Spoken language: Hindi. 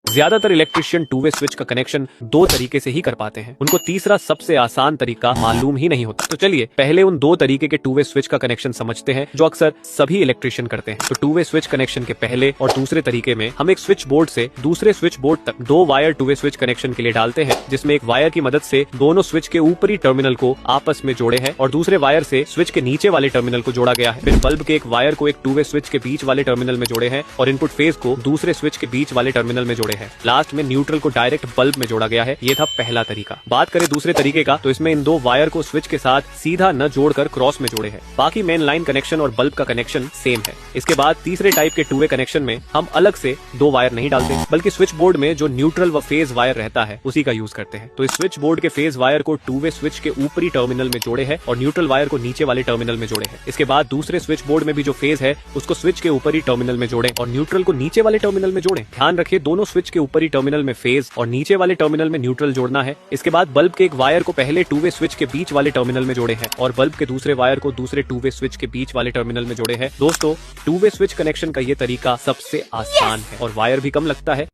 ज्यादातर इलेक्ट्रिशियन टू वे स्विच का कनेक्शन दो तरीके से ही कर पाते हैं, उनको तीसरा सबसे आसान तरीका मालूम ही नहीं होता। तो चलिए पहले उन दो तरीके के टू वे स्विच का कनेक्शन समझते हैं जो अक्सर सभी इलेक्ट्रिशियन करते हैं। तो टू वे स्विच कनेक्शन के पहले और दूसरे तरीके में हम एक स्विच बोर्ड से दूसरे स्विच बोर्ड तक दो wire two way switch connection के लिए डालते हैं, जिसमें एक वायर की मदद से दोनों स्विच के ऊपरी टर्मिनल को आपस में जोड़े हैं और दूसरे वायर से स्विच के नीचे वाले टर्मिनल को जोड़ा गया है। फिर बल्ब के एक वायर को एक टू वे स्विच के बीच वाले टर्मिनल में जोड़े हैं और इनपुट फेज को दूसरे स्विच के बीच वाले टर्मिनल में जोड़े हैं। लास्ट में न्यूट्रल को डायरेक्ट बल्ब में जोड़ा गया है। ये था पहला तरीका। बात करें दूसरे तरीके का तो इसमें इन दो वायर को स्विच के साथ सीधा न जोड़कर क्रॉस में जोड़े हैं। बाकी मेन लाइन कनेक्शन और बल्ब का कनेक्शन सेम है। इसके बाद तीसरे टाइप के टू वे कनेक्शन में हम अलग से दो वायर नहीं डालते, बल्कि स्विच बोर्ड में जो न्यूट्रल व फेज वायर रहता है उसी का यूज करते हैं। तो इस स्विच बोर्ड के फेज वायर को टू वे स्विच के ऊपरी टर्मिनल में जोड़े है और न्यूट्रल वायर को नीचे वाले टर्मिनल में जोड़े है। इसके बाद दूसरे स्विच बोर्ड में भी जो फेज है उसको स्विच के ऊपरी टर्मिनल में जोड़े और न्यूट्रल को नीचे वाले टर्मिनल में जोड़े। ध्यान रखिए दोनों स्विच के ऊपरी टर्मिनल में फेज और नीचे वाले टर्मिनल में न्यूट्रल जोड़ना है। इसके बाद बल्ब के एक वायर को पहले टू वे स्विच के बीच वाले टर्मिनल में जोड़े हैं और बल्ब के दूसरे वायर को दूसरे टू वे स्विच के बीच वाले टर्मिनल में जोड़े हैं। दोस्तों टू वे स्विच कनेक्शन का ये तरीका सबसे आसान है और वायर भी कम लगता है।